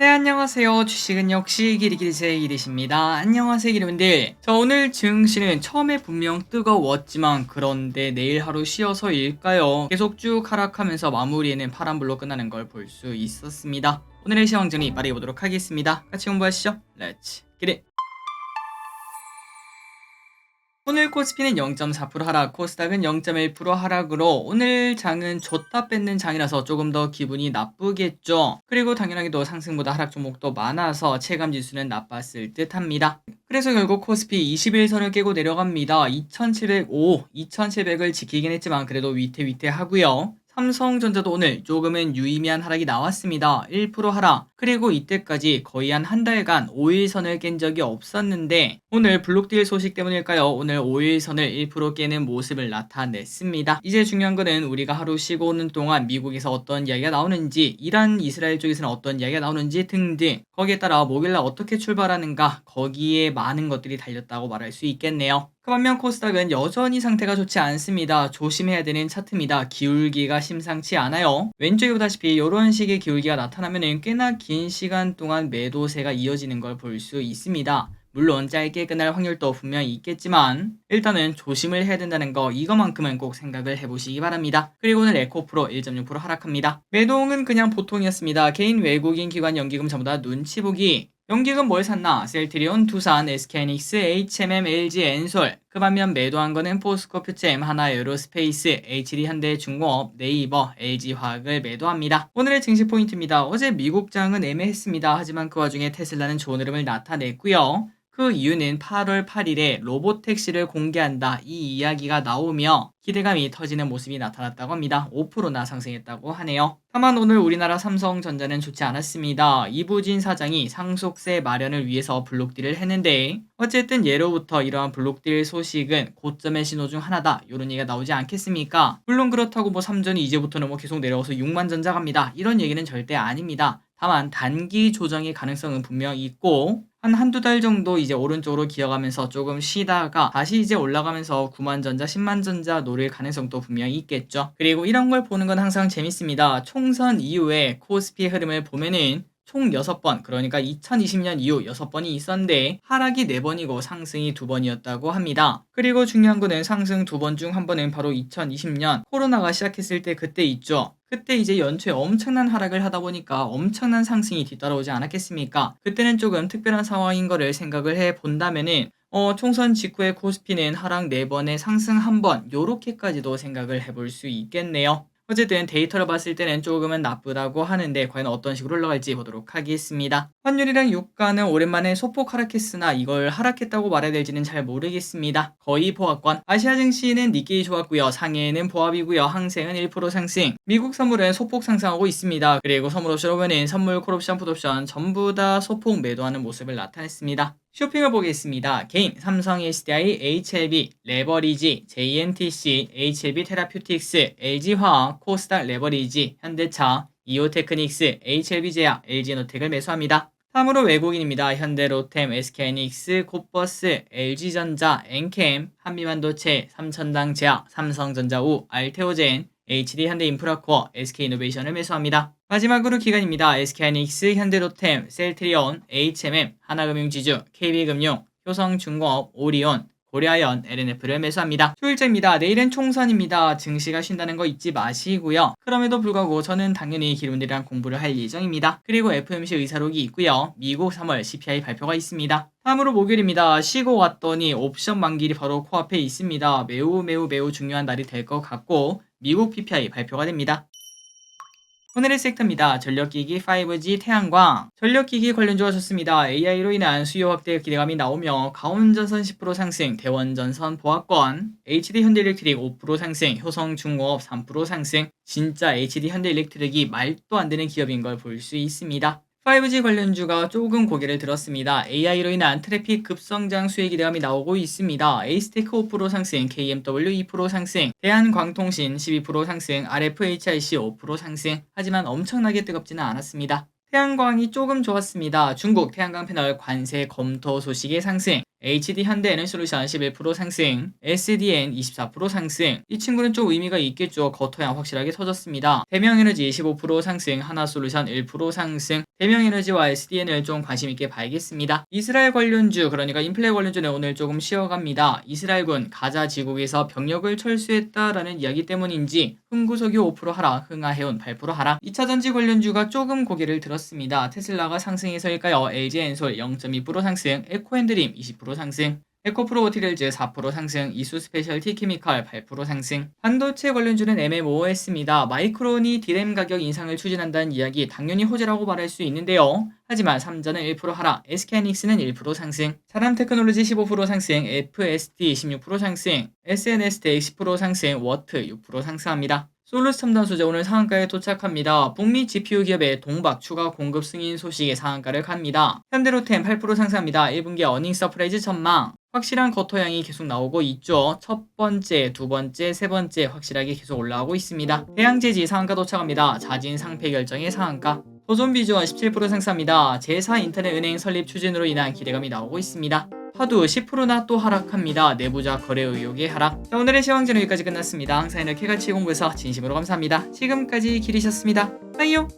네, 안녕하세요. 주식은 역시 기리기리의 기리십니다. 안녕하세요, 기리분들. 자, 오늘 증시는 처음에 분명 뜨거웠지만 그런데 내일 하루 쉬어서일까요? 계속 쭉 하락하면서 마무리에는 파란불로 끝나는 걸 볼 수 있었습니다. 오늘의 시황 정리 말해보도록 하겠습니다. 같이 공부하시죠. 렛츠 기릿! 오늘 코스피는 0.4% 하락, 코스닥은 0.1% 하락으로 오늘 장은 줬다 뺏는 장이라서 조금 더 기분이 나쁘겠죠. 그리고 당연하게도 상승보다 하락 종목도 많아서 체감 지수는 나빴을 듯 합니다. 그래서 결국 코스피 21선을 깨고 내려갑니다. 2705, 2700을 지키긴 했지만 그래도 위태위태하고요. 삼성전자도 오늘 조금은 유의미한 하락이 나왔습니다. 1% 하락. 그리고 이때까지 거의 한 달간 5일선을 깬 적이 없었는데 오늘 블록딜 소식 때문일까요? 오늘 5일선을 1% 깨는 모습을 나타냈습니다. 이제 중요한 거는 우리가 하루 쉬고 오는 동안 미국에서 어떤 이야기가 나오는지, 이란, 이스라엘 쪽에서는 어떤 이야기가 나오는지 등등, 거기에 따라 목요일날 어떻게 출발하는가, 거기에 많은 것들이 달렸다고 말할 수 있겠네요. 그 반면 코스닥은 여전히 상태가 좋지 않습니다. 조심해야 되는 차트입니다. 기울기가 심상치 않아요. 왼쪽에 보다시피 이런 식의 기울기가 나타나면 꽤나 긴 시간 동안 매도세가 이어지는 걸 볼 수 있습니다. 물론 짧게 끝날 확률도 분명히 있겠지만 일단은 조심을 해야 된다는 거, 이거만큼은 꼭 생각을 해보시기 바랍니다. 그리고 오늘 에코프로 1.6% 하락합니다. 매도는 그냥 보통이었습니다. 개인, 외국인, 기관, 연기금 전부 다 눈치 보기. 연기금 뭘 샀나? 셀트리온, 두산, SK하이닉스, HMM, LG, 엔솔. 그 반면 매도한 거는 포스코, 퓨처엠, 하나, 에어로스페이스, HD, 현대중공업, 네이버, LG화학을 매도합니다. 오늘의 증시 포인트입니다. 어제 미국장은 애매했습니다. 하지만 그 와중에 테슬라는 좋은 흐름을 나타냈고요. 그 이유는 8월 8일에 로보택시를 공개한다, 이 이야기가 나오며 기대감이 터지는 모습이 나타났다고 합니다. 5%나 상승했다고 하네요. 다만 오늘 우리나라 삼성전자는 좋지 않았습니다. 이부진 사장이 상속세 마련을 위해서 블록딜을 했는데 어쨌든 예로부터 이러한 블록딜 소식은 고점의 신호 중 하나다, 이런 얘기가 나오지 않겠습니까? 물론 그렇다고 뭐 삼전이 이제부터는 뭐 계속 내려와서 6만 전자 갑니다, 이런 얘기는 절대 아닙니다. 다만 단기 조정의 가능성은 분명히 있고 한두 달 정도 이제 오른쪽으로 기어가면서 조금 쉬다가 다시 이제 올라가면서 9만 전자, 10만 전자 노릴 가능성도 분명히 있겠죠. 그리고 이런 걸 보는 건 항상 재밌습니다. 총선 이후에 코스피의 흐름을 보면은 총 6번, 그러니까 2020년 이후 6번이 있었는데 하락이 4번이고 상승이 2번이었다고 합니다. 그리고 중요한 거는 상승 2번 중 한 번은 바로 2020년 코로나가 시작했을 때 그때 있죠. 그때 이제 연초에 엄청난 하락을 하다 보니까 엄청난 상승이 뒤따라오지 않았겠습니까? 그때는 조금 특별한 상황인 거를 생각을 해 본다면은 총선 직후에 코스피는 하락 4번에 상승 1번, 요렇게까지도 생각을 해볼 수 있겠네요. 어쨌든 데이터를 봤을 때는 조금은 나쁘다고 하는데 과연 어떤 식으로 올라갈지 보도록 하겠습니다. 환율이랑 유가는 오랜만에 소폭 하락했으나 이걸 하락했다고 말해야 될지는 잘 모르겠습니다. 거의 보합권. 아시아 증시는 니케이 좋았고요. 상해는 보합이고요. 항생은 1% 상승. 미국 선물은 소폭 상승하고 있습니다. 그리고 선물 옵션 보면은 선물, 콜옵션, 풋옵션 전부 다 소폭 매도하는 모습을 나타냈습니다. 쇼핑을 보겠습니다. 개인, 삼성 SDI, HLB, 레버리지, JNTC, HLB 테라퓨틱스, LG화학, 코스닥 레버리지, 현대차, 이오테크닉스, HLB제약, LG노텍을 매수합니다. 다음으로 외국인입니다. 현대로템, SK하이닉스, 곱버스, LG전자, 엔캠, 한미반도체, 삼천당제약, 삼성전자우, 알테오젠, HD 현대인프라코어, SK이노베이션을 매수합니다. 마지막으로 기관입니다. SK하이닉스, 현대로템, 셀트리온, HMM, 하나금융지주, KB금융, 효성중공업, 오리온, 고려아연, LNF를 매수합니다. 휴일째입니다. 내일은 총선입니다. 증시가 쉰다는 거 잊지 마시고요. 그럼에도 불구하고 저는 당연히 기름들이랑 공부를 할 예정입니다. 그리고 FOMC 의사록이 있고요. 미국 3월 CPI 발표가 있습니다. 다음으로 목요일입니다. 쉬고 왔더니 옵션 만기일이 바로 코앞에 있습니다. 매우 중요한 날이 될 것 같고 미국 PPI 발표가 됩니다. 오늘의 섹터입니다. 전력기기, 5G, 태양광. 전력기기 관련주가 좋습니다. AI로 인한 수요 확대 기대감이 나오며 가온전선 10% 상승, 대원전선 보합권, HD 현대일렉트릭 5% 상승, 효성중공업 3% 상승. 진짜 HD 현대일렉트릭이 말도 안 되는 기업인 걸 볼 수 있습니다. 5G 관련주가 조금 고개를 들었습니다. AI로 인한 트래픽 급성장 수혜 기대감이 나오고 있습니다. 에이스테크 5% 상승, KMW 2% 상승, 대한광통신 12% 상승, RFHIC 5% 상승. 하지만 엄청나게 뜨겁지는 않았습니다. 태양광이 조금 좋았습니다. 중국 태양광 패널 관세 검토 소식의 상승, HD 현대 에너솔루션 11% 상승, SDN 24% 상승. 이 친구는 좀 의미가 있겠죠. 거토양 확실하게 터졌습니다. 대명에너지 15% 상승, 하나솔루션 1% 상승. 대명에너지와 SDN을 좀 관심있게 봐야겠습니다. 이스라엘 관련주, 그러니까 인플레 관련주는 오늘 조금 쉬어갑니다. 이스라엘군 가자 지국에서 병력을 철수했다라는 이야기 때문인지 흥구석유 5% 하락, 흥하해운 8% 하락. 2차전지 관련주가 조금 고개를 들었습니다. 테슬라가 상승해서일까요? LG엔솔 0.2% 상승, 에코앤드림 20% 상승, 에코프로 오티릴즈 4% 상승, 이수스페셜티 케미칼 8% 상승. 반도체 관련주는 MMO였습니다. 마이크론이 디램 가격 인상을 추진한다는 이야기 당연히 호재라고 말할 수 있는데요. 하지만 삼전은 1% 하락, SK하이닉스는 1% 상승, 사람테크놀로지 15% 상승, FSD 16% 상승, SNS텍 10% 상승, 워트 6% 상승합니다. 솔루스 첨단 소재 오늘 상한가에 도착합니다. 북미 GPU 기업의 동박 추가 공급 승인 소식에 상한가를 갑니다. 현대로템 8% 상승합니다. 1분기 어닝 서프라이즈 전망. 확실한 거토양이 계속 나오고 있죠. 첫 번째, 두 번째, 세 번째 확실하게 계속 올라오고 있습니다. 대양제지 상한가 도착합니다. 자진 상폐 결정의 상한가. 도전비주얼 17% 상승합니다. 제4인터넷은행 설립 추진으로 인한 기대감이 나오고 있습니다. 화두 10%나 또 하락합니다. 내부자 거래 의혹의 하락. 자, 오늘의 시황지는 여기까지 끝났습니다. 항상 이렇게 같이 공부해서 진심으로 감사합니다. 지금까지 길이셨습니다. 빠이요.